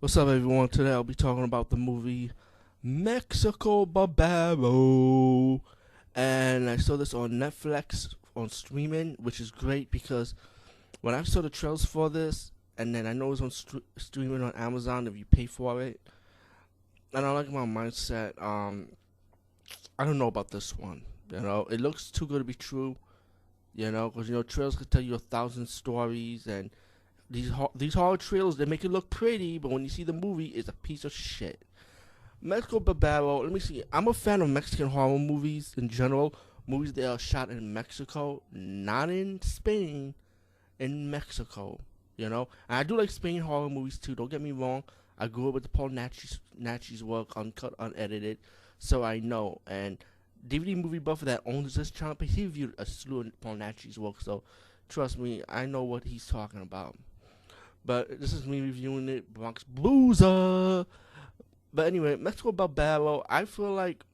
What's up, everyone? Today I'll be talking about the movie Mexico Barbaro. And I saw this on Netflix on streaming, which is great because when I saw the trailers for this, and then I know it's on streaming on Amazon if you pay for it, and I like my mindset. I don't know about this one. It looks too good to be true. Because trailers can tell you 1,000 stories, and these horror trailers they make it look pretty, but when you see the movie, it's a piece of shit. Mexico Barbaro. Let me see. I'm a fan of Mexican horror movies in general. Movies that are shot in Mexico, not in Spain, in Mexico. And I do like Spain horror movies too. Don't get me wrong. I grew up with the Paul Nachi's work, uncut, unedited, so I know. And DVD movie buffer that owns this channel, he reviewed a slew of Paul Nachi's work, so trust me, I know what he's talking about. But this is me reviewing it, Bronx Blueser. But anyway, Mexico Barbaro, I feel like,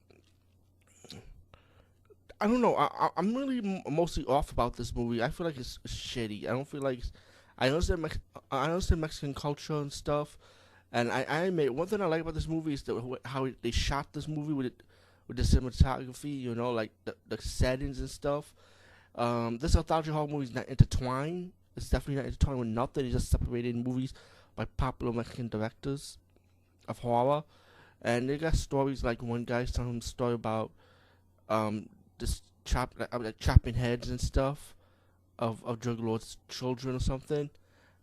I don't know, I'm really mostly off about this movie. I feel like it's shitty. I don't feel like, I understand, I understand Mexican culture and stuff. And I admit, one thing I like about this movie is how they shot this movie with the cinematography, like the settings and stuff. This anthology horror movie is not intertwined. It's definitely not intertwined with nothing. It's just separated movies by popular Mexican directors of horror. And they got stories like one guy's telling a story about this chopping heads and stuff of drug lords' children or something.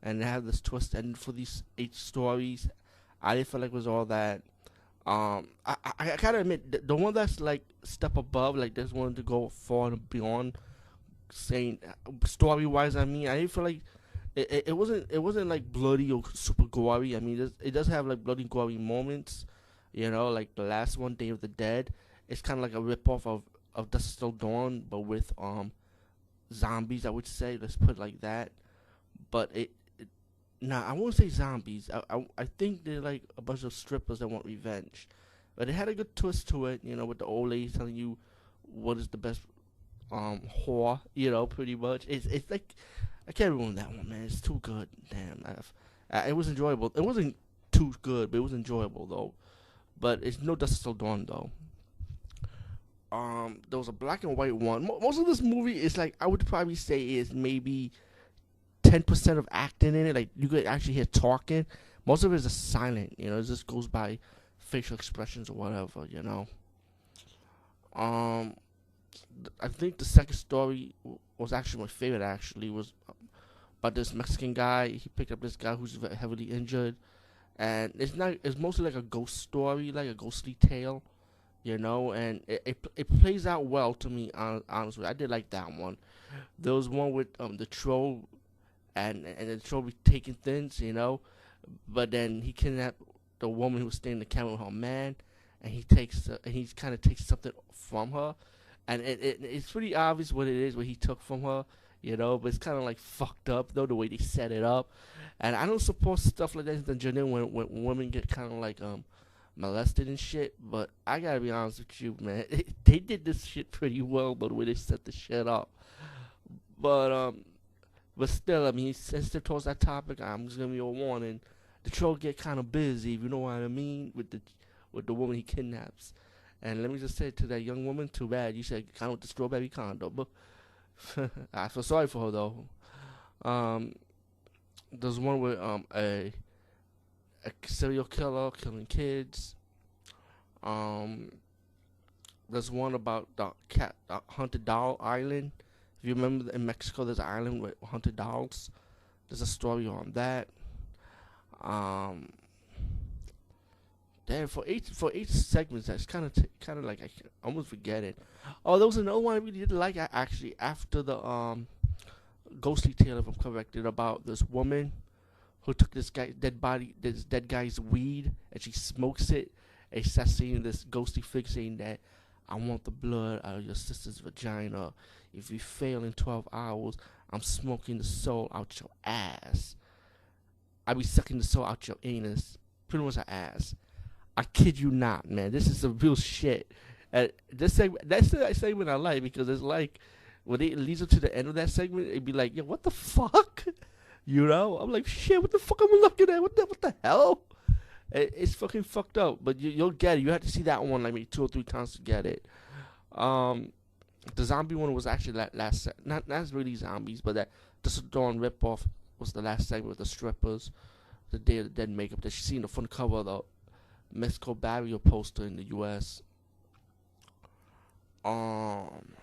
And they have this twist ending for these 8 stories. I didn't feel like it was all that. I gotta admit, the one that's like step above, like this one to go far and beyond, saying story wise. I mean, I didn't feel like it wasn't like bloody or super gory. I mean, it does have like bloody gory moments. Like the last one, Day of the Dead. It's kind of like a rip off of Dust Till Dawn, but with zombies. I would say, let's put it like that. But nah, I won't say zombies. I think they're like a bunch of strippers that want revenge. But it had a good twist to it, with the old lady telling you what is the best whore, pretty much. It's like I can't ruin that one, man. It's too good. Damn, it was enjoyable. It wasn't too good, but it was enjoyable though. But it's no Dust Till Dawn though. There was a black and white one. Most of this movie is like I would probably say is maybe 10% of acting in it. Like you could actually hear talking. Most of it is just silent. It just goes by facial expressions or whatever. Um, I think the second story was actually my favorite. Actually, was about this Mexican guy. He picked up this guy who's heavily injured, and it's not. It's mostly like a ghost story, like a ghostly tale. And it plays out well to me. Honestly, I did like that one. There was one with the troll and the troll be taking things, but then he kidnapped the woman who was staying in the cabin with her man, and he kind of takes something from her, and it's pretty obvious what it is what he took from her, but it's kind of like fucked up though the way they set it up, and I don't support stuff like that in general when women get kind of like molested and shit, but I gotta be honest with you, man, they did this shit pretty well, but the way they set the shit up, but but still, I mean, sensitive towards that topic. I'm just giving you a warning. The troll get kind of busy, if you know what I mean, with the woman he kidnaps. And let me just say to that young woman, too bad you said kind of with the strawberry condo, but I feel sorry for her though. Um, there's one with a serial killer killing kids. Um, there's one about the haunted doll island. If you remember, in Mexico, there's an island with haunted dolls. There's a story on that. Um, Damn, for each segments, that's kind of like I can almost forget it. Oh, there was another one I really did like. Actually, after the ghostly tale, if I'm corrected, about this woman who took this dead guy's weed, and she smokes it, and she starts seeing this ghostly figure saying that I want the blood out of your sister's vagina. If you fail in 12 hours, I'm smoking the soul out your ass. I be sucking the soul out your anus. Pretty much her ass. I kid you not, man. This is some real shit. This segment, that's the segment I like because it's like when it leads up to the end of that segment, it'd be like, yo, what the fuck? I'm like, shit, what the fuck am I looking at? What the hell? It's fucking fucked up, but you'll get it. You have to see that one like maybe 2 or 3 times to get it. Um, the zombie one was actually that not really zombies, but that the Dawn ripoff was the last segment with the strippers, the Day of the Dead makeup that you see in the front cover of the Mexico Barrio poster in the U.S. Um,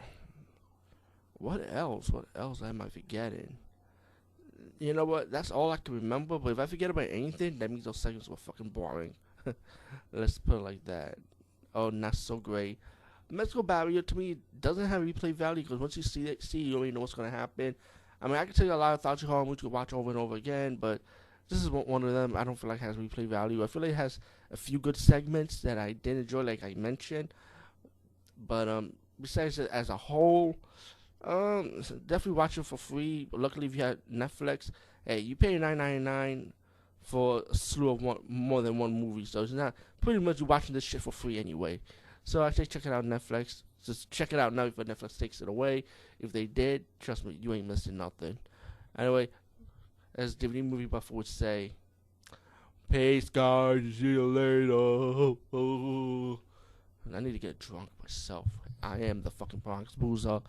what else? What else am I forgetting? You know what? That's all I can remember. But if I forget about anything, that means those segments were fucking boring. Let's put it like that. Oh, not so great. Mexico Barrier to me doesn't have replay value because once you see you already know what's gonna happen. I mean, I can tell you a lot of thoughts horror movies you could watch over and over again, but this is one of them. I don't feel like it has replay value. I feel like it has a few good segments that I did enjoy, like I mentioned. But besides it as a whole, definitely watch it for free. Luckily, if you have Netflix, hey, you pay $9.99 for a slew of more than one movie, so it's not pretty much you watching this shit for free anyway. So I say check it out Netflix. Just check it out now before Netflix takes it away. If they did, trust me, you ain't missing nothing. Anyway, as DVD movie buff would say, peace guys, see you later. And I need to get drunk myself. I am the fucking Bronx Boozer.